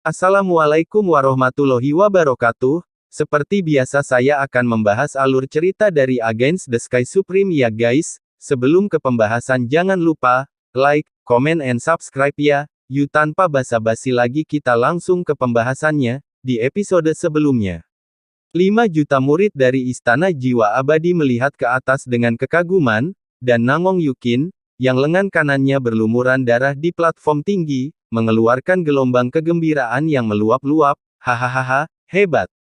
Assalamualaikum warahmatullahi wabarakatuh. Seperti biasa saya akan membahas alur cerita dari Against the Sky Supreme ya guys. Sebelum ke pembahasan jangan lupa, like, comment and subscribe ya. Yuk tanpa basa-basi lagi kita langsung ke pembahasannya, di episode sebelumnya. 5 juta murid dari Istana Jiwa Abadi melihat ke atas dengan kekaguman, dan Nangong Yukin, yang lengan kanannya berlumuran darah di platform tinggi, mengeluarkan gelombang kegembiraan yang meluap-luap, hahaha, hebat.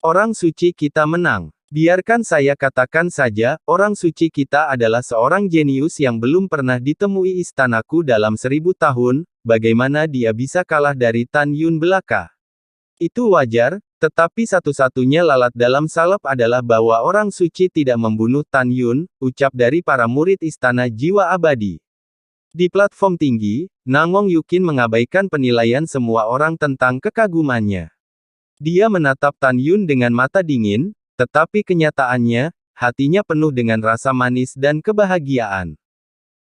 Orang suci kita menang. Biarkan saya katakan saja, orang suci kita adalah seorang jenius yang belum pernah ditemui istanaku dalam 1000 tahun, bagaimana dia bisa kalah dari Tan Yun belaka. Itu wajar, tetapi satu-satunya lalat dalam salep adalah bahwa orang suci tidak membunuh Tan Yun, ucap dari para murid Istana Jiwa Abadi. Di platform tinggi, Nangong Yukin mengabaikan penilaian semua orang tentang kekagumannya. Dia menatap Tan Yun dengan mata dingin, tetapi kenyataannya, hatinya penuh dengan rasa manis dan kebahagiaan.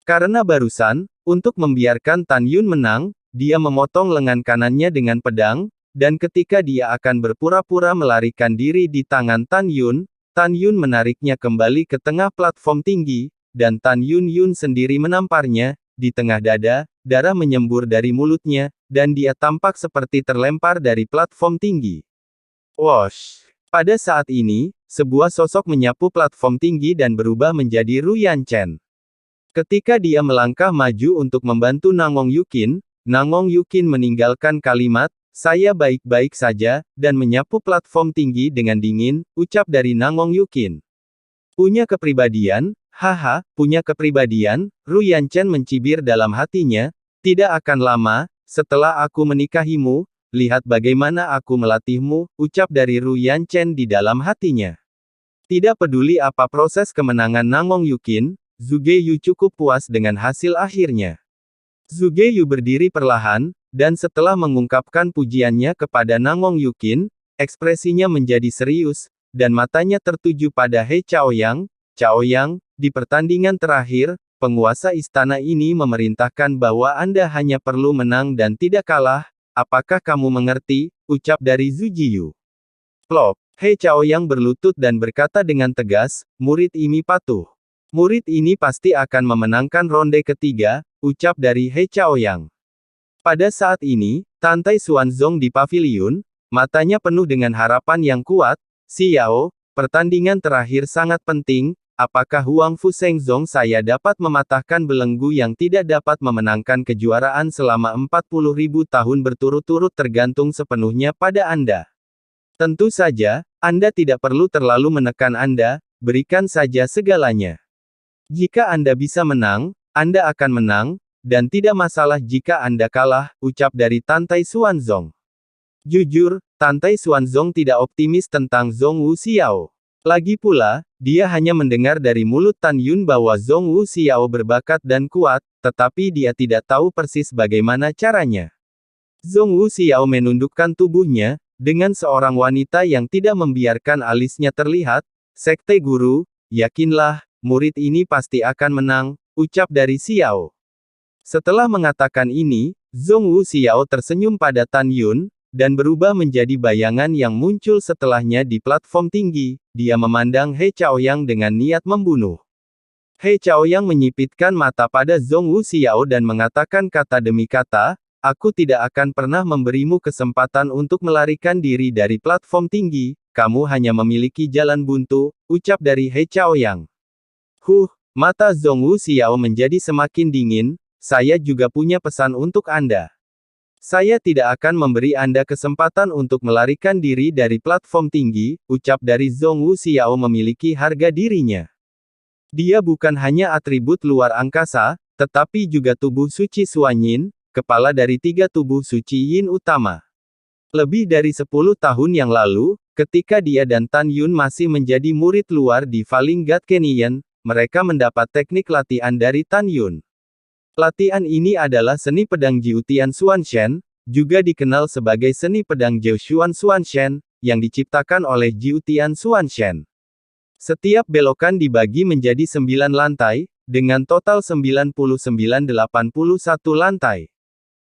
Karena barusan, untuk membiarkan Tan Yun menang, dia memotong lengan kanannya dengan pedang, dan ketika dia akan berpura-pura melarikan diri di tangan Tan Yun menariknya kembali ke tengah platform tinggi, dan Tan Yun sendiri menamparnya, di tengah dada, darah menyembur dari mulutnya, dan dia tampak seperti terlempar dari platform tinggi. Wosh! Pada saat ini, sebuah sosok menyapu platform tinggi dan berubah menjadi Ru Yanchen. Ketika dia melangkah maju untuk membantu Nangong Yukin meninggalkan kalimat, "Saya baik-baik saja," dan menyapu platform tinggi dengan dingin, ucap dari Nangong Yukin. Punya kepribadian, haha, punya kepribadian, Ru Yanchen mencibir dalam hatinya, "Tidak akan lama, setelah aku menikahimu, lihat bagaimana aku melatihmu," ucap dari Ru Yanchen di dalam hatinya. Tidak peduli apa proses kemenangan Nangong Yukin, Zhuge Yu cukup puas dengan hasil akhirnya. Zhuge Yu berdiri perlahan, dan setelah mengungkapkan pujiannya kepada Nangong Yukin, ekspresinya menjadi serius, dan matanya tertuju pada He Chaoyang. "Chaoyang, di pertandingan terakhir, penguasa istana ini memerintahkan bahwa Anda hanya perlu menang dan tidak kalah. Apakah kamu mengerti?" ucap dari Zhu Jiyu. Plop. He Chaoyang berlutut dan berkata dengan tegas, "Murid ini patuh. Murid ini pasti akan memenangkan ronde ketiga," ucap dari He Chaoyang. Pada saat ini, Tantai Xuanzong di paviliun, matanya penuh dengan harapan yang kuat. "Xiao, pertandingan terakhir sangat penting. Apakah Huang Fu Shengzong saya dapat mematahkan belenggu yang tidak dapat memenangkan kejuaraan selama 40.000 tahun berturut-turut tergantung sepenuhnya pada Anda. Tentu saja, Anda tidak perlu terlalu menekan Anda, berikan saja segalanya. Jika Anda bisa menang, Anda akan menang, dan tidak masalah jika Anda kalah," ucap dari Tantai Xuanzong. Jujur, Tantai Xuanzong tidak optimis tentang Zhong Wu Xiao. Lagi pula, dia hanya mendengar dari mulut Tan Yun bahwa Zhong Wu Xiao berbakat dan kuat, tetapi dia tidak tahu persis bagaimana caranya. Zhong Wu Xiao menundukkan tubuhnya, dengan seorang wanita yang tidak membiarkan alisnya terlihat. "Sekte Guru, yakinlah, murid ini pasti akan menang," ucap dari Xiao. Setelah mengatakan ini, Zhong Wu Xiao tersenyum pada Tan Yun, dan berubah menjadi bayangan yang muncul setelahnya di platform tinggi. Dia memandang He Chaoyang dengan niat membunuh. He Chaoyang menyipitkan mata pada Zhong Wu Xiao dan mengatakan kata demi kata, "Aku tidak akan pernah memberimu kesempatan untuk melarikan diri dari platform tinggi, kamu hanya memiliki jalan buntu," ucap dari He Chaoyang. Mata Zhong Wu Xiao menjadi semakin dingin. "Saya juga punya pesan untuk Anda. Saya tidak akan memberi Anda kesempatan untuk melarikan diri dari platform tinggi," ucap dari Zhong Wu Xiao memiliki harga dirinya. Dia bukan hanya atribut luar angkasa, tetapi juga tubuh suci Suanyin, kepala dari 3 tubuh suci Yin utama. Lebih dari 10 tahun yang lalu, ketika dia dan Tan Yun masih menjadi murid luar di Falling God Canyon, mereka mendapat teknik latihan dari Tan Yun. Latihan ini adalah seni pedang Jiutian Xuanshen, juga dikenal sebagai seni pedang Jiushuan Xuanshen, yang diciptakan oleh Jiutian Xuanshen. Setiap belokan dibagi menjadi 9 lantai, dengan total 99-81 lantai.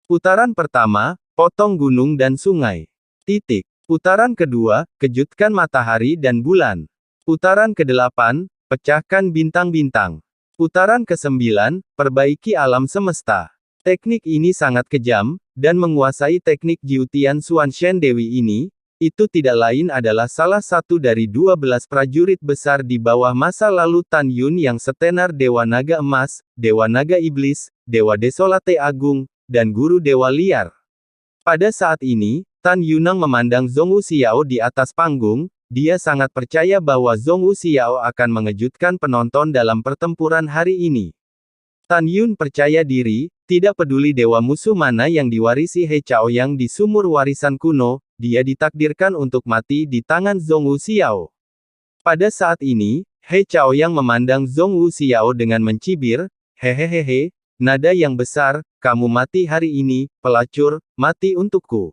Putaran pertama, Potong gunung dan sungai. Titik. Putaran kedua, kejutkan matahari dan bulan. Putaran ke-8, pecahkan bintang-bintang. Putaran ke-9, perbaiki alam semesta. Teknik ini sangat kejam, dan menguasai teknik Jiutian Xuan Shen Dewi ini, itu tidak lain adalah salah satu dari 12 prajurit besar di bawah masa lalu Tan Yun yang setenar Dewa Naga Emas, Dewa Naga Iblis, Dewa Desolate Agung, dan Guru Dewa Liar. Pada saat ini, Tan Yunang memandang Zhong Wuxiao di atas panggung, dia sangat percaya bahwa Zhong Wuxiao akan mengejutkan penonton dalam pertempuran hari ini. Tan Yun percaya diri, tidak peduli dewa musuh mana yang diwarisi He Chaoyang di sumur warisan kuno, dia ditakdirkan untuk mati di tangan Zhong Wuxiao. Pada saat ini, He Chaoyang memandang Zhong Wuxiao dengan mencibir, hehehehe, nada yang besar, kamu mati hari ini, pelacur, mati untukku.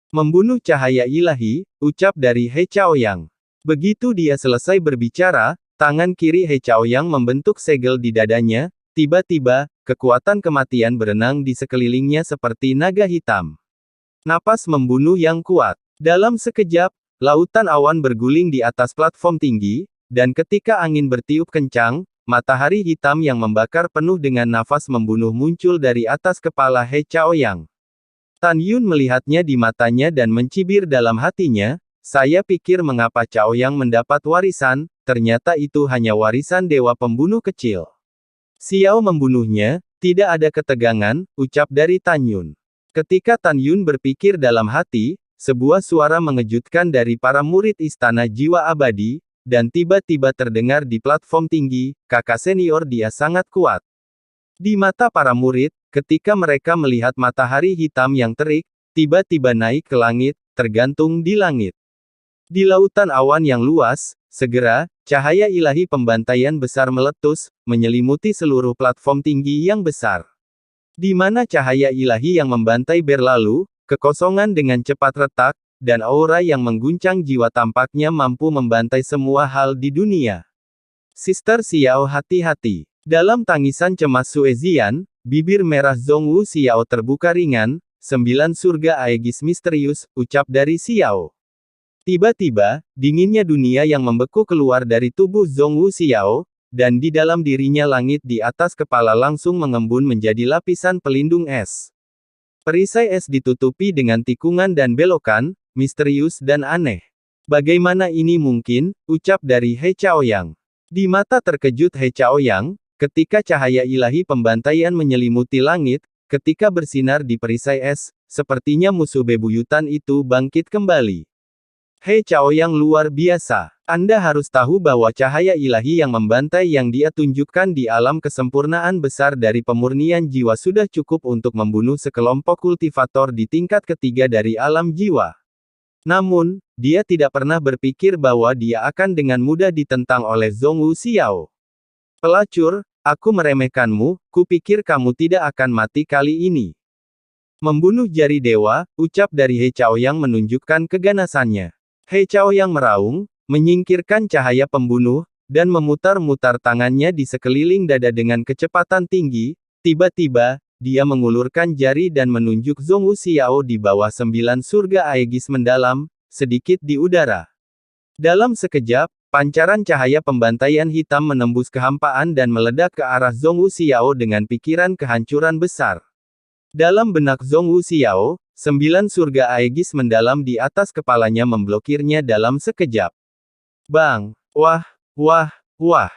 Membunuh cahaya ilahi, ucap dari He Chaoyang. Begitu dia selesai berbicara, tangan kiri He Chaoyang membentuk segel di dadanya, tiba-tiba, kekuatan kematian berenang di sekelilingnya seperti naga hitam. Napas membunuh yang kuat. Dalam sekejap, lautan awan berguling di atas platform tinggi, dan ketika angin bertiup kencang, matahari hitam yang membakar penuh dengan nafas membunuh muncul dari atas kepala He Chaoyang. Tan Yun melihatnya di matanya dan mencibir dalam hatinya, saya pikir mengapa Chaoyang mendapat warisan, ternyata itu hanya warisan dewa pembunuh kecil. Xiao membunuhnya, tidak ada ketegangan, ucap dari Tan Yun. Ketika Tan Yun berpikir dalam hati, sebuah suara mengejutkan dari para murid Istana Jiwa Abadi, dan tiba-tiba terdengar di platform tinggi, kakak senior dia sangat kuat. Di mata para murid, ketika mereka melihat matahari hitam yang terik, tiba-tiba naik ke langit, tergantung di langit. Di lautan awan yang luas, segera, cahaya ilahi pembantaian besar meletus, menyelimuti seluruh platform tinggi yang besar. Di mana cahaya ilahi yang membantai berlalu, kekosongan dengan cepat retak, dan aura yang mengguncang jiwa tampaknya mampu membantai semua hal di dunia. Sister Xiao hati-hati. Dalam tangisan cemas Suezian, bibir merah Zhong Wuxiao terbuka ringan, 9 surga Aegis misterius, ucap dari Xiao. Tiba-tiba, dinginnya dunia yang membeku keluar dari tubuh Zhong Wuxiao, dan di dalam dirinya langit di atas kepala langsung mengembun menjadi lapisan pelindung es. Perisai es ditutupi dengan tikungan dan belokan, misterius dan aneh. Bagaimana ini mungkin, ucap dari He Chaoyang. Di mata terkejut He Chaoyang, ketika cahaya ilahi pembantaian menyelimuti langit, ketika bersinar di perisai es, sepertinya musuh bebuyutan itu bangkit kembali. He Chaoyang luar biasa. Anda harus tahu bahwa cahaya ilahi yang membantai yang dia tunjukkan di alam kesempurnaan besar dari pemurnian jiwa sudah cukup untuk membunuh sekelompok kultivator di tingkat ketiga dari alam jiwa. Namun, dia tidak pernah berpikir bahwa dia akan dengan mudah ditentang oleh Zhong Wuxiao. Pelacur, aku meremehkanmu, kupikir kamu tidak akan mati kali ini. Membunuh jari dewa, ucap dari He Chaoyang menunjukkan keganasannya. He Chaoyang meraung, menyingkirkan cahaya pembunuh, dan memutar-mutar tangannya di sekeliling dada dengan kecepatan tinggi, tiba-tiba, dia mengulurkan jari dan menunjuk Zhong Wuxiao di bawah 9 surga Aegis mendalam, sedikit di udara. Dalam sekejap, pancaran cahaya pembantaian hitam menembus kehampaan dan meledak ke arah Zhong Wuxiao dengan pikiran kehancuran besar. Dalam benak Zhong Wuxiao, 9 surga Aegis mendalam di atas kepalanya memblokirnya dalam sekejap. Bang! Wah! Wah! Wah!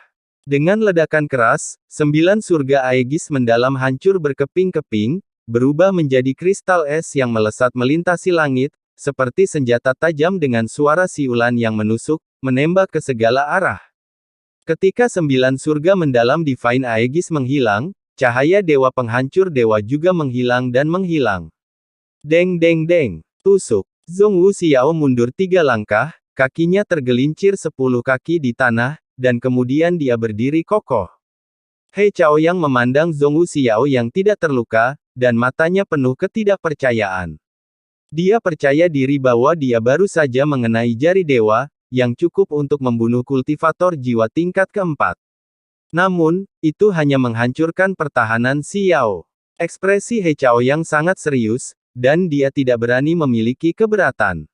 Dengan ledakan keras, 9 surga Aegis mendalam hancur berkeping-keping, berubah menjadi kristal es yang melesat melintasi langit, seperti senjata tajam dengan suara siulan yang menusuk, menembak ke segala arah. Ketika 9 surga mendalam Divine Aegis menghilang, cahaya dewa penghancur dewa juga menghilang dan menghilang. Deng deng deng, tusuk. Zhong Wuxiao mundur 3 langkah, kakinya tergelincir 10 kaki di tanah, dan kemudian dia berdiri kokoh. He Chaoyang memandang Zhong Wuxiao yang tidak terluka, dan matanya penuh ketidakpercayaan. Dia percaya diri bahwa dia baru saja mengenai jari dewa, yang cukup untuk membunuh kultivator jiwa tingkat keempat. Namun, itu hanya menghancurkan pertahanan Xiao. Ekspresi He Chaoyang sangat serius, dan dia tidak berani memiliki keberatan.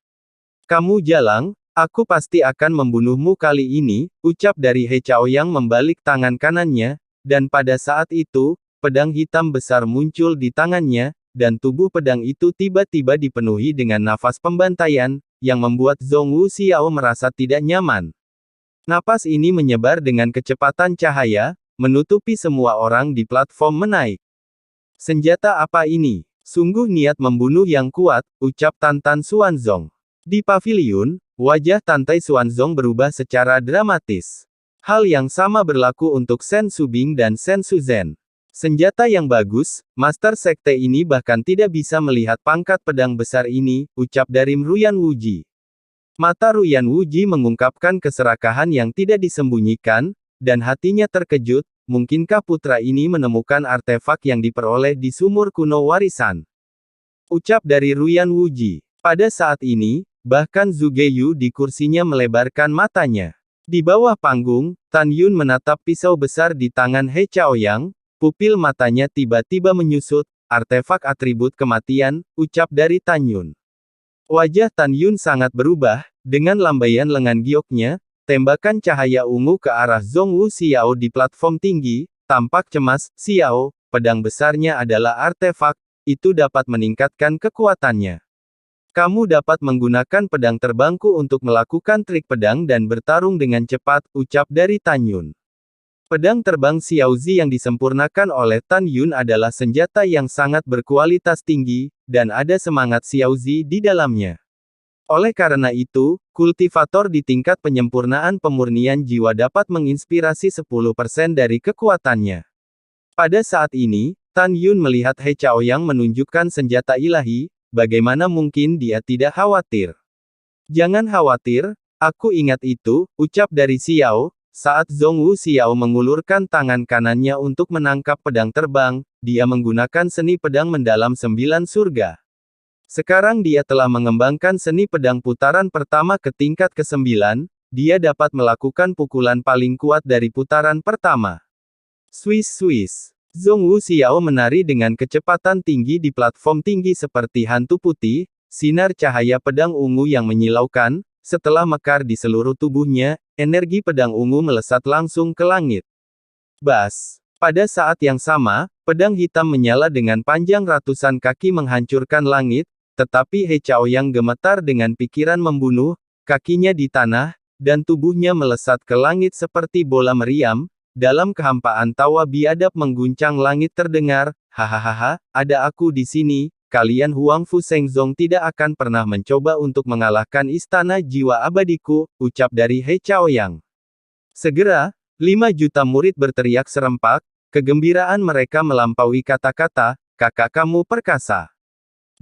Kamu jalang, aku pasti akan membunuhmu kali ini, ucap dari He Chaoyang membalik tangan kanannya, dan pada saat itu, pedang hitam besar muncul di tangannya, dan tubuh pedang itu tiba-tiba dipenuhi dengan nafas pembantaian, yang membuat Zhong Wuxiao merasa tidak nyaman. Napas ini menyebar dengan kecepatan cahaya, menutupi semua orang di platform menaik. Senjata apa ini? Sungguh niat membunuh yang kuat, ucap Tan Tan Xuanzong. Di paviliun, wajah Tantai Xuanzong berubah secara dramatis. Hal yang sama berlaku untuk Shen Subing dan Shen Suzhen. Senjata yang bagus, Master Sekte ini bahkan tidak bisa melihat pangkat pedang besar ini, ucap dari Ruyan Wuji. Mata Ruyan Wuji mengungkapkan keserakahan yang tidak disembunyikan, dan hatinya terkejut, mungkinkah putra ini menemukan artefak yang diperoleh di sumur kuno warisan? Ucap dari Ruyan Wuji. Pada saat ini, bahkan Zhu Geyu di kursinya melebarkan matanya. Di bawah panggung, Tan Yun menatap pisau besar di tangan He Chaoyang, pupil matanya tiba-tiba menyusut, artefak atribut kematian, ucap dari Tan Yun. Wajah Tan Yun sangat berubah, dengan lambaian lengan gioknya, tembakan cahaya ungu ke arah Zhong Wuxiao di platform tinggi, tampak cemas. Xiao, pedang besarnya adalah artefak, itu dapat meningkatkan kekuatannya. Kamu dapat menggunakan pedang terbangku untuk melakukan trik pedang dan bertarung dengan cepat, ucap dari Tan Yun. Pedang terbang Xiaozi yang disempurnakan oleh Tan Yun adalah senjata yang sangat berkualitas tinggi, dan ada semangat Xiaozi di dalamnya. Oleh karena itu, kultivator di tingkat penyempurnaan pemurnian jiwa dapat menginspirasi 10% dari kekuatannya. Pada saat ini, Tan Yun melihat He Chaoyang menunjukkan senjata ilahi, bagaimana mungkin dia tidak khawatir? Jangan khawatir, aku ingat itu, ucap dari Xiao, saat Zhong Wuxiao mengulurkan tangan kanannya untuk menangkap pedang terbang, dia menggunakan seni pedang mendalam 9 surga. Sekarang dia telah mengembangkan seni pedang putaran pertama ke tingkat ke-9, dia dapat melakukan pukulan paling kuat dari putaran pertama. Swiss. Zhong Wuxiao menari dengan kecepatan tinggi di platform tinggi seperti hantu putih, sinar cahaya pedang ungu yang menyilaukan, setelah mekar di seluruh tubuhnya, energi pedang ungu melesat langsung ke langit. Bas. Pada saat yang sama, pedang hitam menyala dengan panjang ratusan kaki menghancurkan langit, tetapi He Chaoyang gemetar dengan pikiran membunuh, kakinya di tanah, dan tubuhnya melesat ke langit seperti bola meriam. Dalam kehampaan tawa biadab mengguncang langit terdengar, hahaha, ada aku di sini, kalian Huang Fu Shengzong tidak akan pernah mencoba untuk mengalahkan istana jiwa abadiku, ucap dari He Chaoyang. Segera, 5 juta murid berteriak serempak, kegembiraan mereka melampaui kata-kata, kakak kamu perkasa.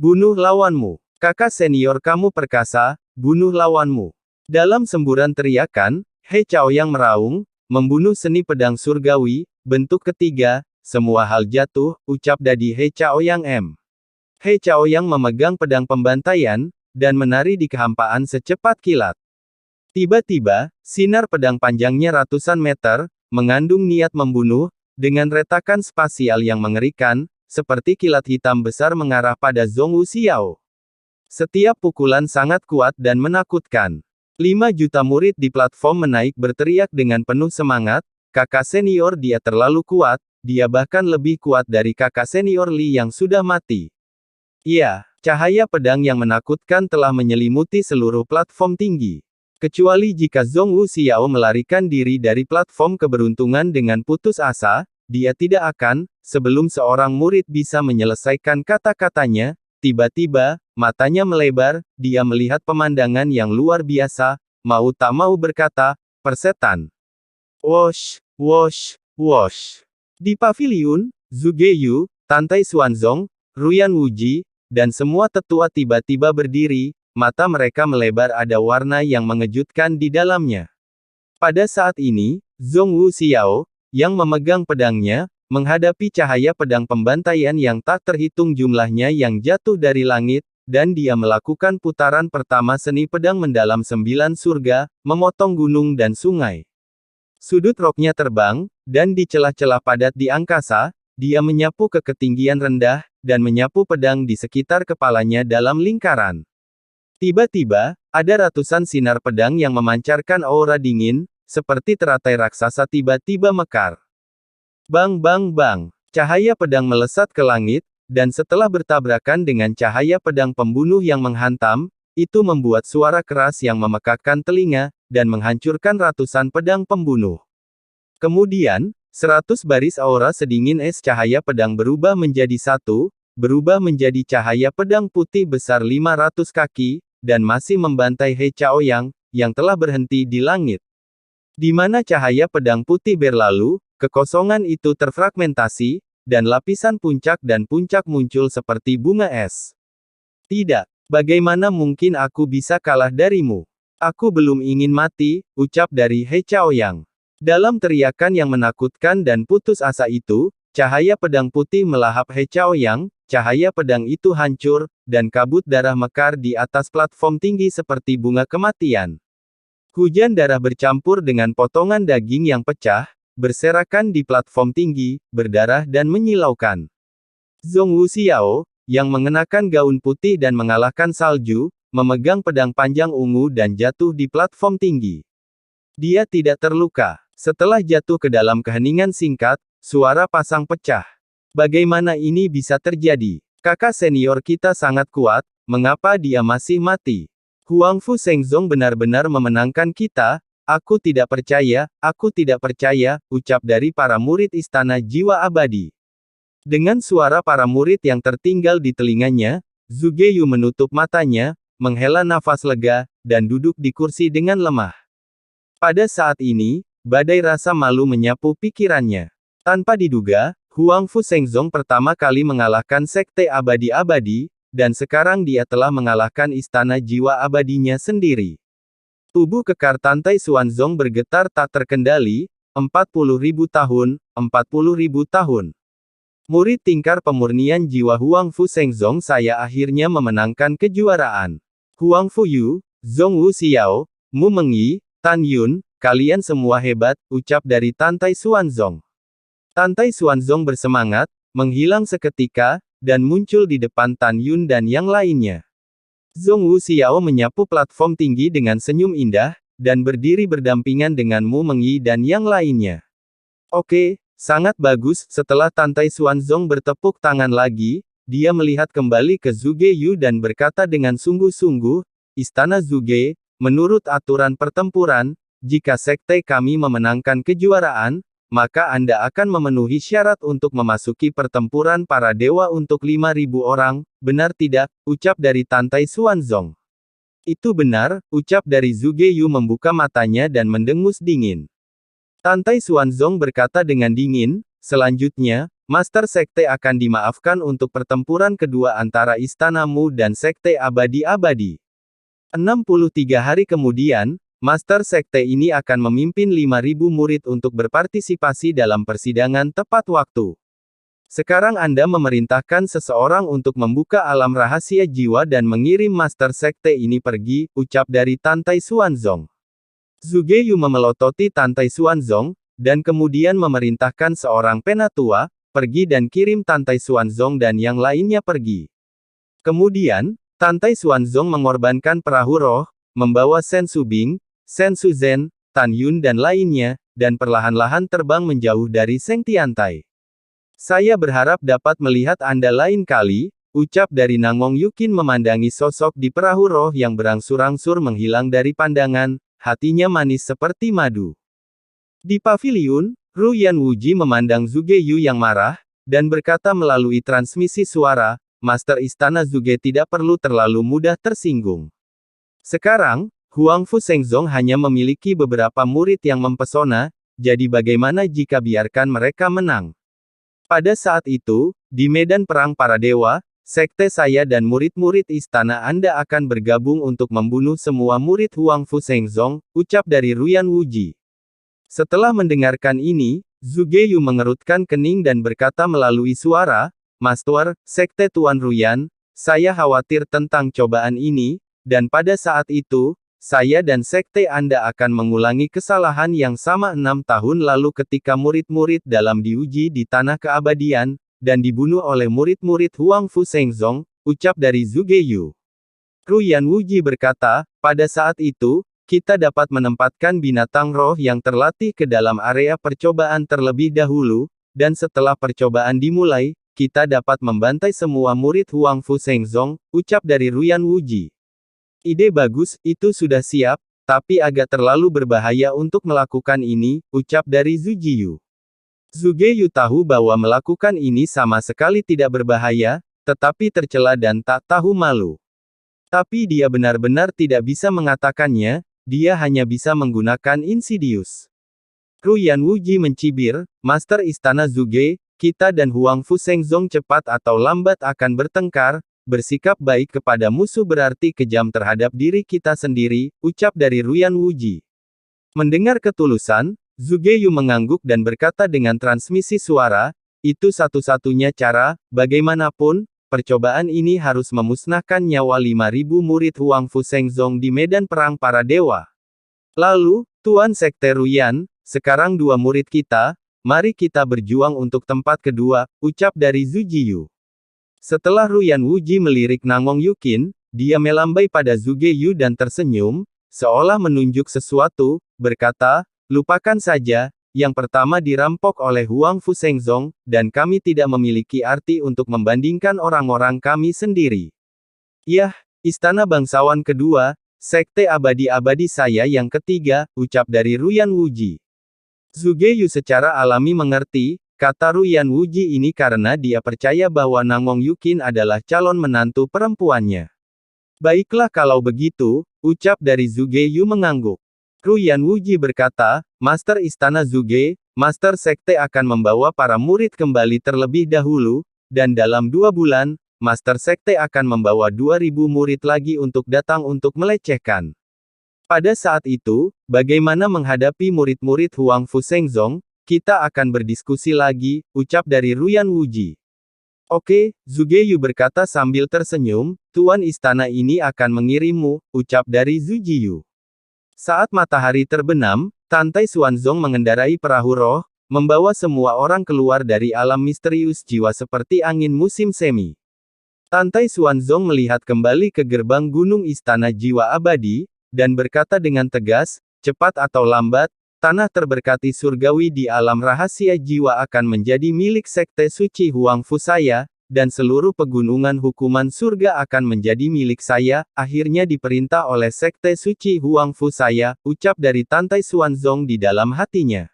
Bunuh lawanmu. Kakak senior kamu perkasa, bunuh lawanmu. Dalam semburan teriakan, He Chaoyang meraung, membunuh seni pedang surgawi, bentuk ketiga, semua hal jatuh, ucap dari He Chaoyang M. He Chaoyang memegang pedang pembantaian, dan menari di kehampaan secepat kilat. Tiba-tiba, sinar pedang panjangnya ratusan meter, mengandung niat membunuh, dengan retakan spasial yang mengerikan, seperti kilat hitam besar mengarah pada Zhong Wuxiao. Setiap pukulan sangat kuat dan menakutkan. 5 juta murid di platform menaik berteriak dengan penuh semangat, kakak senior dia terlalu kuat, dia bahkan lebih kuat dari kakak senior Li yang sudah mati. Iya, cahaya pedang yang menakutkan telah menyelimuti seluruh platform tinggi. Kecuali jika Zhong Wuxiao melarikan diri dari platform keberuntungan dengan putus asa, dia tidak akan, sebelum seorang murid bisa menyelesaikan kata-katanya, tiba-tiba, matanya melebar, dia melihat pemandangan yang luar biasa, mau tak mau berkata, persetan. Wosh. Di paviliun, Zhu Geyu, Tantai Xuanzong, Ruyan Wuji, dan semua tetua tiba-tiba berdiri, mata mereka melebar ada warna yang mengejutkan di dalamnya. Pada saat ini, Zhong Wuxiao, yang memegang pedangnya, menghadapi cahaya pedang pembantaian yang tak terhitung jumlahnya yang jatuh dari langit, dan dia melakukan putaran pertama seni pedang mendalam 9 surga, memotong gunung dan sungai. Sudut roknya terbang, dan di celah-celah padat di angkasa, dia menyapu ke ketinggian rendah, dan menyapu pedang di sekitar kepalanya dalam lingkaran. Tiba-tiba, ada ratusan sinar pedang yang memancarkan aura dingin, seperti teratai raksasa tiba-tiba mekar. Bang bang bang, cahaya pedang melesat ke langit, dan setelah bertabrakan dengan cahaya pedang pembunuh yang menghantam, itu membuat suara keras yang memekakkan telinga, dan menghancurkan ratusan pedang pembunuh. Kemudian, 100 baris aura sedingin es cahaya pedang berubah menjadi satu, berubah menjadi cahaya pedang putih besar 500 kaki, dan masih membantai He Chaoyang, yang telah berhenti di langit. Di mana cahaya pedang putih berlalu, kekosongan itu terfragmentasi, dan lapisan puncak dan puncak muncul seperti bunga es. Tidak. Bagaimana mungkin aku bisa kalah darimu? Aku belum ingin mati, ucap dari He Chaoyang. Dalam teriakan yang menakutkan dan putus asa itu, cahaya pedang putih melahap He Chaoyang, cahaya pedang itu hancur, dan kabut darah mekar di atas platform tinggi seperti bunga kematian. Hujan darah bercampur dengan potongan daging yang pecah, berserakan di platform tinggi, berdarah dan menyilaukan. Zhong Wuxiao, yang mengenakan gaun putih dan mengalahkan salju, memegang pedang panjang ungu dan jatuh di platform tinggi. Dia tidak terluka. Setelah jatuh ke dalam keheningan singkat, suara pasang pecah. Bagaimana ini bisa terjadi? Kakak senior kita sangat kuat, mengapa dia masih mati? Huangfu Shengzong benar-benar memenangkan kita, aku tidak percaya, ucap dari para murid Istana Jiwa Abadi. Dengan suara para murid yang tertinggal di telinganya, Zhuge Yu menutup matanya, menghela nafas lega, dan duduk di kursi dengan lemah. Pada saat ini, badai rasa malu menyapu pikirannya. Tanpa diduga, Huangfu Shengzong pertama kali mengalahkan Sekte Abadi-Abadi, dan sekarang dia telah mengalahkan Istana Jiwa Abadinya sendiri. Tubuh kekar Tantai Xuanzong bergetar tak terkendali, 40.000 tahun, 40.000 tahun. Murid tingkar pemurnian jiwa Huangfu Shengzong saya akhirnya memenangkan kejuaraan. Huangfu Yu, Zhong Wuxiao, Mu Mengyi, Tan Yun, kalian semua hebat, ucap dari Tantai Xuanzong. Tantai Xuanzong bersemangat, menghilang seketika, dan muncul di depan Tan Yun dan yang lainnya. Zhong Wuxiao menyapu platform tinggi dengan senyum indah, dan berdiri berdampingan dengan Mu Mengyi dan yang lainnya. Oke. Sangat bagus, setelah Tantai Xuanzong bertepuk tangan lagi, dia melihat kembali ke Zhuge Yu dan berkata dengan sungguh-sungguh, Istana Zhuge, menurut aturan pertempuran, jika sekte kami memenangkan kejuaraan, maka Anda akan memenuhi syarat untuk memasuki pertempuran para dewa untuk 5.000 orang, benar tidak, ucap dari Tantai Xuanzong. Itu benar, ucap dari Zhuge Yu membuka matanya dan mendengus dingin. Tantai Xuanzong berkata dengan dingin, selanjutnya, Master Sekte akan dimaafkan untuk pertempuran kedua antara Istanamu dan Sekte Abadi-Abadi. 63 hari kemudian, Master Sekte ini akan memimpin 5.000 murid untuk berpartisipasi dalam persidangan tepat waktu. Sekarang Anda memerintahkan seseorang untuk membuka alam rahasia jiwa dan mengirim Master Sekte ini pergi, ucap dari Tantai Xuanzong. Zhuge Yu memelototi Tantai Xuanzong, dan kemudian memerintahkan seorang penatua, pergi dan kirim Tantai Xuanzong dan yang lainnya pergi. Kemudian, Tantai Xuanzong mengorbankan perahu roh, membawa Shen Subing, Shen Suzhen, Tan Yun dan lainnya, dan perlahan-lahan terbang menjauh dari Seng Tiantai. Saya berharap dapat melihat Anda lain kali, ucap dari Nangong Yukin memandangi sosok di perahu roh yang berangsur-angsur menghilang dari pandangan. Hatinya manis seperti madu. Di paviliun, Ru Yan Wuji memandang Zhuge Yu yang marah, dan berkata melalui transmisi suara, Master Istana Zhuge tidak perlu terlalu mudah tersinggung. Sekarang, Huangfu Shengzong hanya memiliki beberapa murid yang mempesona, jadi bagaimana jika biarkan mereka menang? Pada saat itu, di medan perang para dewa, sekte saya dan murid-murid istana Anda akan bergabung untuk membunuh semua murid Huangfu Shengzong, ucap dari Ruyan Wuji. Setelah mendengarkan ini, Zhuge Yu mengerutkan kening dan berkata melalui suara, Master, Sekte Tuan Ruyan, saya khawatir tentang cobaan ini, dan pada saat itu, saya dan sekte Anda akan mengulangi kesalahan yang sama 6 tahun lalu ketika murid-murid dalam diuji di tanah keabadian, dan dibunuh oleh murid-murid Huang Fu Shengzong, ucap dari Zhuge Yu. Ruyan Wuji berkata, pada saat itu, kita dapat menempatkan binatang roh yang terlatih ke dalam area percobaan terlebih dahulu, dan setelah percobaan dimulai, kita dapat membantai semua murid Huang Fu Shengzong, ucap dari Ruyan Wuji. Ide bagus, itu sudah siap, tapi agak terlalu berbahaya untuk melakukan ini, ucap dari Zhu Jiyu. Zhuge Yu tahu bahwa melakukan ini sama sekali tidak berbahaya, tetapi tercela dan tak tahu malu. Tapi dia benar-benar tidak bisa mengatakannya, dia hanya bisa menggunakan Insidious. Ruyan Wuji mencibir, Master Istana Zhuge, kita dan Huang Fu Shengzong cepat atau lambat akan bertengkar, bersikap baik kepada musuh berarti kejam terhadap diri kita sendiri, ucap dari Ruyan Wuji. Mendengar ketulusan, Zhuge Yu mengangguk dan berkata dengan transmisi suara, itu satu-satunya cara, bagaimanapun, percobaan ini harus memusnahkan nyawa 5.000 murid Huang Fu Shengzong di medan perang para dewa. Lalu, Tuan Sekte Ruyan, sekarang 2 murid kita, mari kita berjuang untuk tempat kedua, ucap dari Zhu Jiyu. Setelah Ruyan Wuji melirik Nangong Yukin, dia melambai pada Zhuge Yu dan tersenyum, seolah menunjuk sesuatu, berkata, lupakan saja, yang pertama dirampok oleh Huang Fu Shengzong, dan kami tidak memiliki arti untuk membandingkan orang-orang kami sendiri. Yah, istana bangsawan kedua, sekte abadi-abadi saya yang ketiga, ucap dari Ruyan Wuji. Zhuge Yu secara alami mengerti, kata Ruyan Wuji ini karena dia percaya bahwa Nangong Yukin adalah calon menantu perempuannya. Baiklah kalau begitu, ucap dari Zhuge Yu mengangguk. Ruyan Wuji berkata, Master Istana Zhuge, Master Sekte akan membawa para murid kembali terlebih dahulu, dan dalam 2 bulan, Master Sekte akan membawa 2.000 murid lagi untuk datang untuk melecehkan. Pada saat itu, bagaimana menghadapi murid-murid Huang Fu Shengzong, kita akan berdiskusi lagi, ucap dari Ruyan Wuji. Oke, Zhuge Yu berkata sambil tersenyum, Tuan Istana ini akan mengirimmu, ucap dari Zhu Jiyu. Saat matahari terbenam, Tantai Xuanzong mengendarai perahu roh, membawa semua orang keluar dari alam misterius jiwa seperti angin musim semi. Tantai Xuanzong melihat kembali ke gerbang gunung Istana Jiwa Abadi, dan berkata dengan tegas, cepat atau lambat, tanah terberkati surgawi di alam rahasia jiwa akan menjadi milik Sekte Suci Huang Fu saya, dan seluruh pegunungan hukuman surga akan menjadi milik saya, akhirnya diperintah oleh Sekte Suci Huang Fu saya, ucap dari Tantai Xuanzong di dalam hatinya.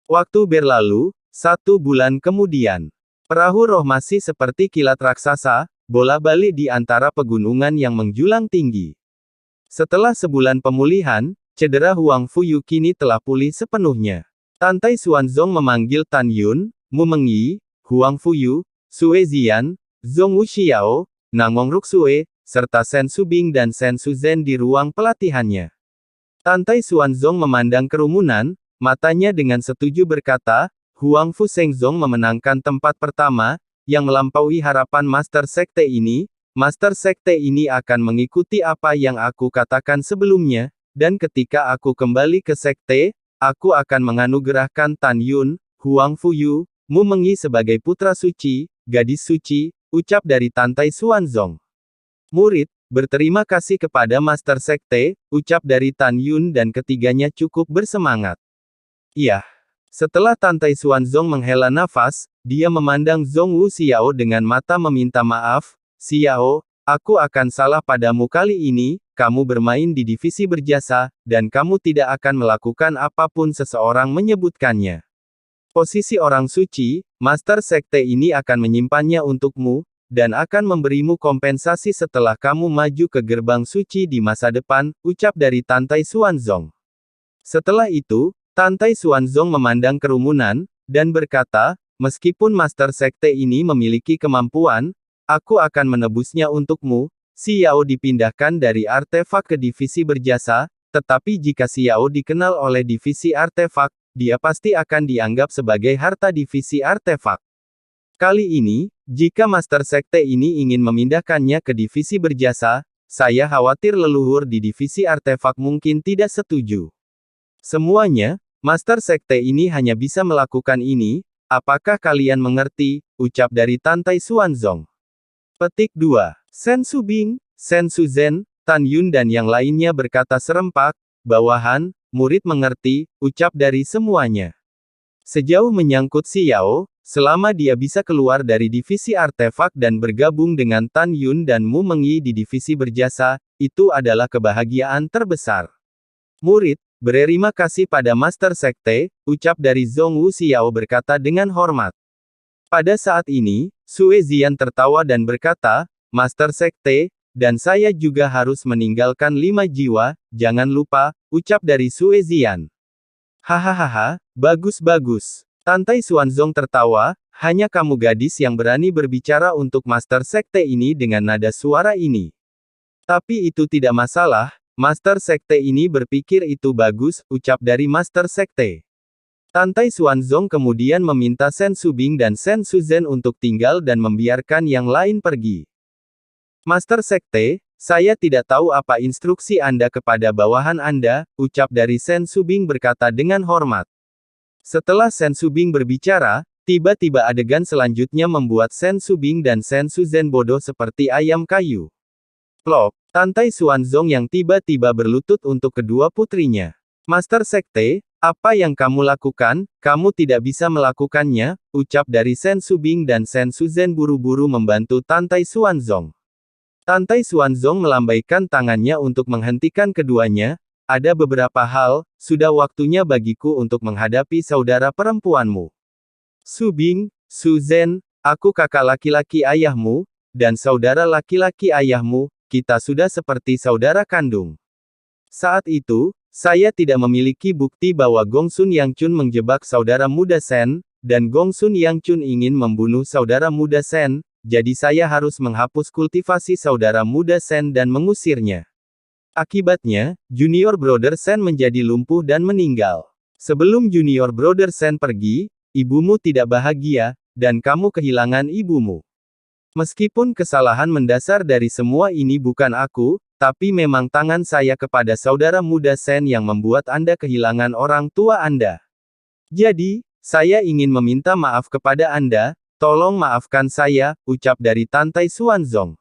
Waktu berlalu, 1 bulan kemudian. Perahu roh masih seperti kilat raksasa, bola-balik di antara pegunungan yang menjulang tinggi. Setelah sebulan pemulihan, cedera Huang Fu Yu kini telah pulih sepenuhnya. Tantai Xuanzong memanggil Tan Yun, Mu Mengyi, Huang Fu Yu, Sue Zian, Zhong Wuxiao, Nangong Ruxue, serta Shen Subing dan Shen Suzhen di ruang pelatihannya. Tantai Xuanzong memandang kerumunan, matanya dengan setuju berkata, Huang Fu Shengzong memenangkan tempat pertama, yang melampaui harapan Master Sekte ini. Master Sekte ini akan mengikuti apa yang aku katakan sebelumnya, dan ketika aku kembali ke Sekte, aku akan menganugerahkan Tan Yun, Huang Fu Yu, Mu Mengyi sebagai putra suci, gadis suci, ucap dari Tantai Xuanzong. Murid, berterima kasih kepada Master Sekte, ucap dari Tan Yun dan ketiganya cukup bersemangat. Iya. Setelah Tantai Xuanzong menghela nafas, dia memandang Zhong Wuxiao dengan mata meminta maaf, Xiao, aku akan salah padamu kali ini, kamu bermain di divisi berjasa, dan kamu tidak akan melakukan apapun seseorang menyebutkannya. Posisi orang suci, Master Sekte ini akan menyimpannya untukmu, dan akan memberimu kompensasi setelah kamu maju ke gerbang suci di masa depan, ucap dari Tantai Xuanzong. Setelah itu, Tantai Xuanzong memandang kerumunan, dan berkata, meskipun Master Sekte ini memiliki kemampuan, aku akan menebusnya untukmu. Xiao dipindahkan dari artefak ke divisi berjasa, tetapi jika Xiao dikenal oleh divisi artefak, dia pasti akan dianggap sebagai harta divisi artefak. Kali ini, jika Master Sekte ini ingin memindahkannya ke divisi berjasa, saya khawatir leluhur di divisi artefak mungkin tidak setuju. Semuanya, Master Sekte ini hanya bisa melakukan ini, apakah kalian mengerti, ucap dari Tantai Xuanzong. Petik 2. Sen Subing, Sen Suzhen, Tan Yun dan yang lainnya berkata serempak, bawahan, murid mengerti, ucap dari semuanya. Sejauh menyangkut Xiao, selama dia bisa keluar dari divisi artefak dan bergabung dengan Tan Yun dan Mu Mengyi di divisi berjasa, itu adalah kebahagiaan terbesar. Murid, berterima kasih pada Master Sekte, ucap dari Zhong Wu. Xiao berkata dengan hormat. Pada saat ini, Sue Zian tertawa dan berkata, Master Sekte, dan saya juga harus meninggalkan 5 jiwa, jangan lupa, ucap dari Sue Zian. Hahaha, bagus-bagus. Tantai Xuanzong tertawa, hanya kamu gadis yang berani berbicara untuk Master Sekte ini dengan nada suara ini. Tapi itu tidak masalah, Master Sekte ini berpikir itu bagus, ucap dari Master Sekte. Tantai Xuanzong kemudian meminta Sen Subing dan Sen Suzhen untuk tinggal dan membiarkan yang lain pergi. Master Sekte, saya tidak tahu apa instruksi Anda kepada bawahan Anda, ucap dari Sen Subing berkata dengan hormat. Setelah Sen Subing berbicara, tiba-tiba adegan selanjutnya membuat Sen Subing dan Sen Suzhen bodoh seperti ayam kayu. Plop, Tantai Xuanzong yang tiba-tiba berlutut untuk kedua putrinya. Master Sekte, apa yang kamu lakukan, kamu tidak bisa melakukannya, ucap dari Sen Subing dan Sen Suzhen buru-buru membantu Tantai Xuanzong. Tantai Xuanzong melambaikan tangannya untuk menghentikan keduanya, ada beberapa hal, sudah waktunya bagiku untuk menghadapi saudara perempuanmu. Subing, Suzhen, aku kakak laki-laki ayahmu, dan saudara laki-laki ayahmu, kita sudah seperti saudara kandung. Saat itu, saya tidak memiliki bukti bahwa Gongsun Yangchun menjebak saudara muda Sen, dan Gongsun Yangchun ingin membunuh saudara muda Sen, jadi saya harus menghapus kultivasi saudara muda Sen dan mengusirnya. Akibatnya, Junior Brother Sen menjadi lumpuh dan meninggal. Sebelum Junior Brother Sen pergi, ibumu tidak bahagia, dan kamu kehilangan ibumu. Meskipun kesalahan mendasar dari semua ini bukan aku, tapi memang tangan saya kepada saudara muda Sen yang membuat Anda kehilangan orang tua Anda. Jadi, saya ingin meminta maaf kepada Anda, tolong maafkan saya, ucap dari Tantai Xuanzong.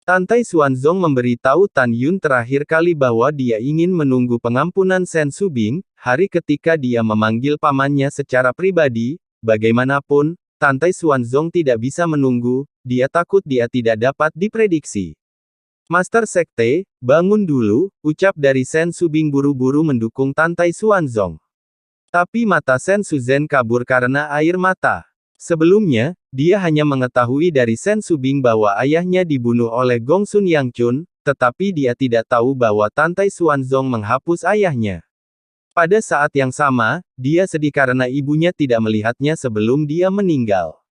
Tantai Xuanzong memberitahu Tan Yun terakhir kali bahwa dia ingin menunggu pengampunan Sen Subing, hari ketika dia memanggil pamannya secara pribadi, bagaimanapun, Tantai Xuanzong tidak bisa menunggu, dia takut dia tidak dapat diprediksi. Master Sekte, bangun dulu, ucap dari Sen Subing buru-buru mendukung Tantai Xuanzong. Tapi mata Sen Suzhen kabur karena air mata. Sebelumnya, dia hanya mengetahui dari Sen Subing bahwa ayahnya dibunuh oleh Gongsun Yangchun, tetapi dia tidak tahu bahwa Tantai Xuanzong menghapus ayahnya. Pada saat yang sama, dia sedih karena ibunya tidak melihatnya sebelum dia meninggal.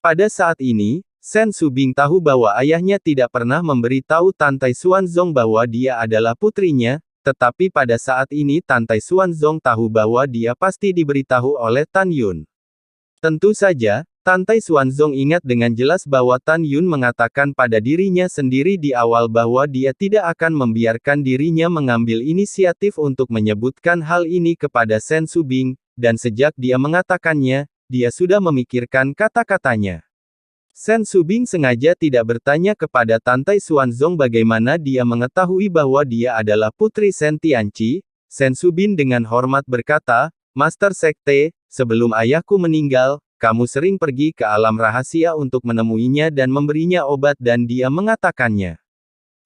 Pada saat ini, Sen Subing tahu bahwa ayahnya tidak pernah memberitahu Tantai Xuanzong bahwa dia adalah putrinya, tetapi pada saat ini Tantai Xuanzong tahu bahwa dia pasti diberitahu oleh Tan Yun. Tentu saja, Tantai Xuanzong ingat dengan jelas bahwa Tan Yun mengatakan pada dirinya sendiri di awal bahwa dia tidak akan membiarkan dirinya mengambil inisiatif untuk menyebutkan hal ini kepada Sen Subing, dan sejak dia mengatakannya, dia sudah memikirkan kata-katanya. Sen Subing sengaja tidak bertanya kepada Tantai Xuanzong bagaimana dia mengetahui bahwa dia adalah putri Sen Tianqi. Sen Subing dengan hormat berkata, Master Sekte, sebelum ayahku meninggal, kamu sering pergi ke alam rahasia untuk menemuinya dan memberinya obat dan dia mengatakannya.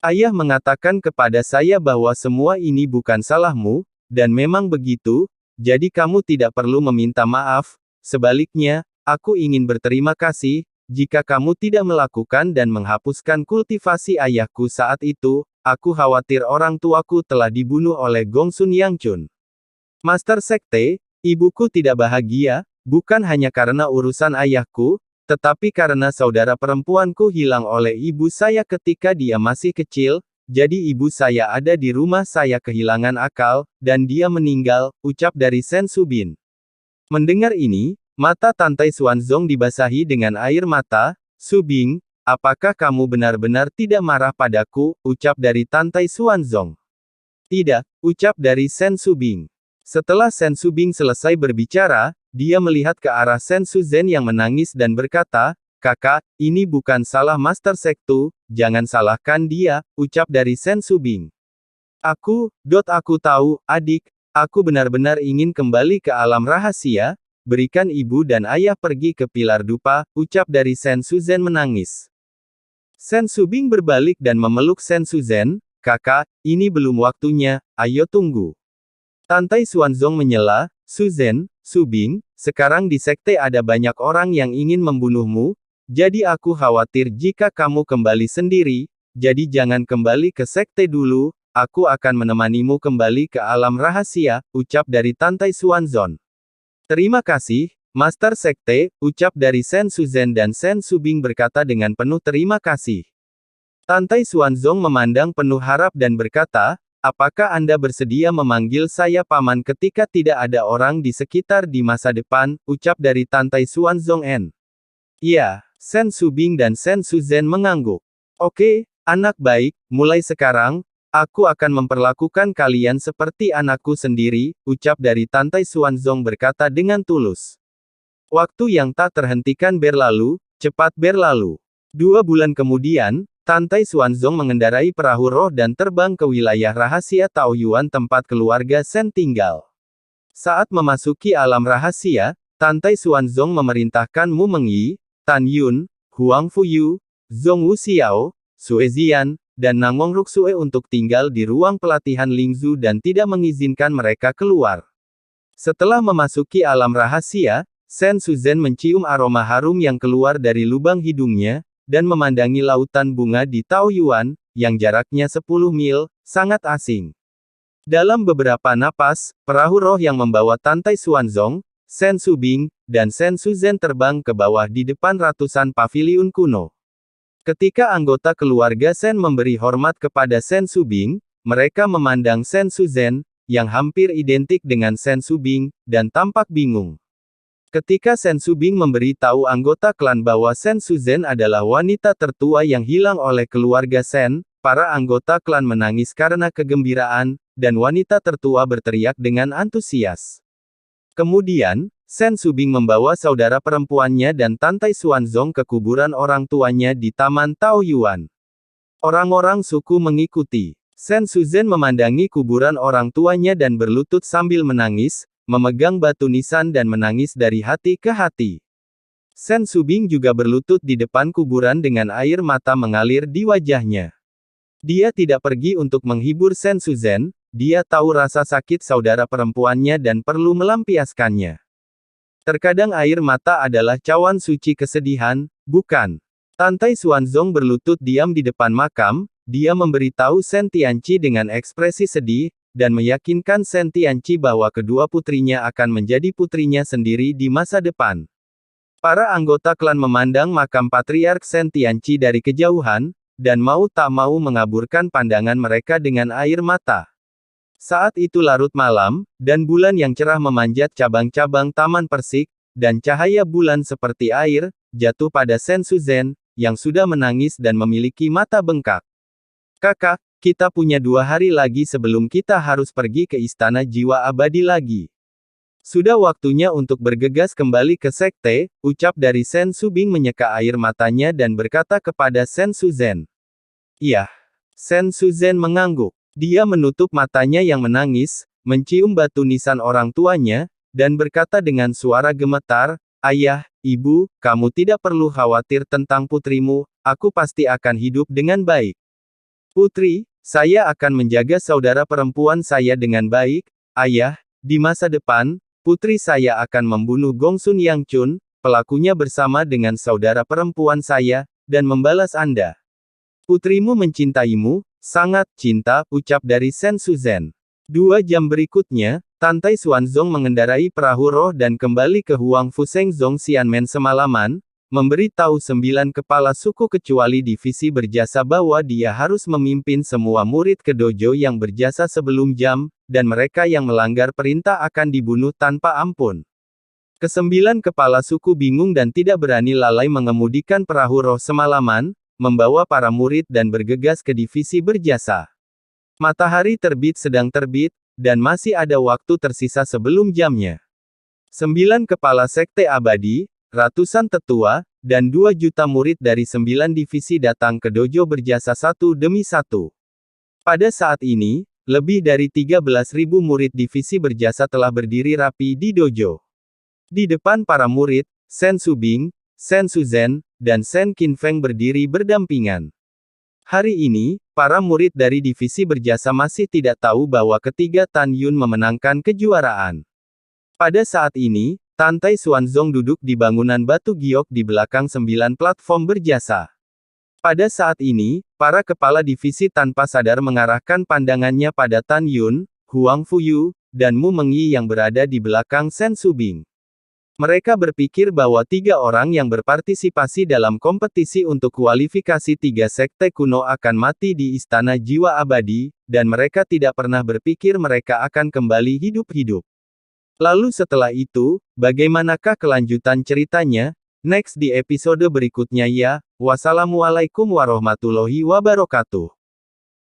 Ayah mengatakan kepada saya bahwa semua ini bukan salahmu, dan memang begitu, jadi kamu tidak perlu meminta maaf, sebaliknya, aku ingin berterima kasih, jika kamu tidak melakukan dan menghapuskan kultivasi ayahku saat itu, aku khawatir orang tuaku telah dibunuh oleh Gongsun Yangchun. Master Sekte, ibuku tidak bahagia, bukan hanya karena urusan ayahku, tetapi karena saudara perempuanku hilang oleh ibu saya ketika dia masih kecil, jadi ibu saya ada di rumah saya kehilangan akal, dan dia meninggal, ucap dari Sen Subin. Mendengar ini, mata Tantai Xuanzong dibasahi dengan air mata, Subing, apakah kamu benar-benar tidak marah padaku? Ucap dari Tantai Xuanzong. Tidak, ucap dari Shen Subing. Setelah Shen Subing selesai berbicara, dia melihat ke arah Shen Suzhen yang menangis dan berkata, "Kakak, ini bukan salah Master Sektu, jangan salahkan dia," ucap dari Shen Subing. Aku tahu, adik, aku benar-benar ingin kembali ke alam rahasia, berikan ibu dan ayah pergi ke Pilar Dupa, ucap dari Shen Suzhen menangis. Shen Subing berbalik dan memeluk Shen Suzhen, "Kakak, ini belum waktunya, ayo tunggu." Tantai Xuanzong menyela, "Suzhen, Subing, sekarang di sekte ada banyak orang yang ingin membunuhmu, jadi aku khawatir jika kamu kembali sendiri, jadi jangan kembali ke sekte dulu, aku akan menemanimu kembali ke alam rahasia," ucap dari Tantai Xuanzong. "Terima kasih, Master Sekte," ucap dari Shen Suzhen dan Shen Subing berkata dengan penuh terima kasih. Tantai Xuanzong memandang penuh harap dan berkata, "Apakah Anda bersedia memanggil saya paman ketika tidak ada orang di sekitar di masa depan?" ucap dari Tantai Xuanzong N. "Iya." Shen Subing dan Shen Suzhen mengangguk. "Oke, anak baik, mulai sekarang, aku akan memperlakukan kalian seperti anakku sendiri," ucap dari Tantai Xuanzong berkata dengan tulus. Waktu yang tak terhentikan berlalu, cepat berlalu. 2 bulan kemudian, Tantai Xuanzong mengendarai perahu roh dan terbang ke wilayah rahasia Taoyuan tempat keluarga Shen tinggal. Saat memasuki alam rahasia, Tantai Xuanzong memerintahkan Mu Mengyi, Tan Yun, Huang Fuyu, Zhong Wuxiao, Sue Zian, dan Nangong Ruxue untuk tinggal di ruang pelatihan Lingzu dan tidak mengizinkan mereka keluar. Setelah memasuki alam rahasia, Shen Suzhen mencium aroma harum yang keluar dari lubang hidungnya, dan memandangi lautan bunga di Taoyuan, yang jaraknya 10 mil, sangat asing. Dalam beberapa napas, perahu roh yang membawa Tantai Xuanzong, Shen Subing, dan Shen Suzhen terbang ke bawah di depan ratusan paviliun kuno. Ketika anggota keluarga Shen memberi hormat kepada Shen Subing, mereka memandang Shen Suzhen, yang hampir identik dengan Shen Subing, dan tampak bingung. Ketika Shen Subing memberitahu anggota klan bahwa Shen Suzhen adalah wanita tertua yang hilang oleh keluarga Shen, para anggota klan menangis karena kegembiraan, dan wanita tertua berteriak dengan antusias. Kemudian, Shen Subing membawa saudara perempuannya dan Tantai Xuanzong ke kuburan orang tuanya di Taman Taoyuan. Orang-orang suku mengikuti. Shen Suzhen memandangi kuburan orang tuanya dan berlutut sambil menangis, memegang batu nisan dan menangis dari hati ke hati. Shen Subing juga berlutut di depan kuburan dengan air mata mengalir di wajahnya. Dia tidak pergi untuk menghibur Shen Suzhen, dia tahu rasa sakit saudara perempuannya dan perlu melampiaskannya. Terkadang air mata adalah cawan suci kesedihan, bukan? Tantai Xuanzong berlutut diam di depan makam, dia memberitahu Shen Tianqi dengan ekspresi sedih, dan meyakinkan Shen Tianqi bahwa kedua putrinya akan menjadi putrinya sendiri di masa depan. Para anggota klan memandang makam Patriark Shen Tianqi dari kejauhan, dan mau tak mau mengaburkan pandangan mereka dengan air mata. Saat itu larut malam, dan bulan yang cerah memanjat cabang-cabang taman persik, dan cahaya bulan seperti air, jatuh pada Shen Suzhen, yang sudah menangis dan memiliki mata bengkak. "Kakak, kita punya 2 hari lagi sebelum kita harus pergi ke Istana Jiwa Abadi lagi. Sudah waktunya untuk bergegas kembali ke sekte," ucap dari Shen Subing menyeka air matanya dan berkata kepada Shen Suzhen. "Iya." Shen Suzhen mengangguk. Dia menutup matanya yang menangis, mencium batu nisan orang tuanya, dan berkata dengan suara gemetar, "Ayah, Ibu, kamu tidak perlu khawatir tentang putrimu, aku pasti akan hidup dengan baik. Putri, saya akan menjaga saudara perempuan saya dengan baik, Ayah, di masa depan, putri saya akan membunuh Gongsun Yang Chun, pelakunya bersama dengan saudara perempuan saya, dan membalas Anda. Putrimu mencintaimu, sangat cinta," ucap dari Shen Suzhen. 2 jam berikutnya, Tantai Xuanzong mengendarai perahu roh dan kembali ke Huang Fuseng Zhongxianmen semalaman, memberi tahu 9 kepala suku kecuali divisi berjasa bahwa dia harus memimpin semua murid ke dojo yang berjasa sebelum jam, dan mereka yang melanggar perintah akan dibunuh tanpa ampun. Ke-9 kepala suku bingung dan tidak berani lalai mengemudikan perahu roh semalaman, membawa para murid dan bergegas ke divisi berjasa. Matahari terbit sedang terbit, dan masih ada waktu tersisa sebelum jamnya. 9 kepala sekte abadi, ratusan tetua, dan 2 juta murid dari 9 divisi datang ke dojo berjasa satu demi satu. Pada saat ini, lebih dari 13.000 murid divisi berjasa telah berdiri rapi di dojo. Di depan para murid, Shen Subing, Shen Suzhen, dan Shen Qinfeng berdiri berdampingan. Hari ini, para murid dari divisi berjasa masih tidak tahu bahwa ketiga Tan Yun memenangkan kejuaraan. Pada saat ini, Tan Tai Xuanzong duduk di bangunan batu giok di belakang 9 platform berjasa. Pada saat ini, para kepala divisi tanpa sadar mengarahkan pandangannya pada Tan Yun, Huang Fuyu, dan Mu Mengyi yang berada di belakang Shen Subing. Mereka berpikir bahwa 3 orang yang berpartisipasi dalam kompetisi untuk kualifikasi 3 sekte kuno akan mati di Istana Jiwa Abadi, dan mereka tidak pernah berpikir mereka akan kembali hidup-hidup. Lalu setelah itu, bagaimanakah kelanjutan ceritanya? Next di episode berikutnya ya. Wassalamualaikum warahmatullahi wabarakatuh.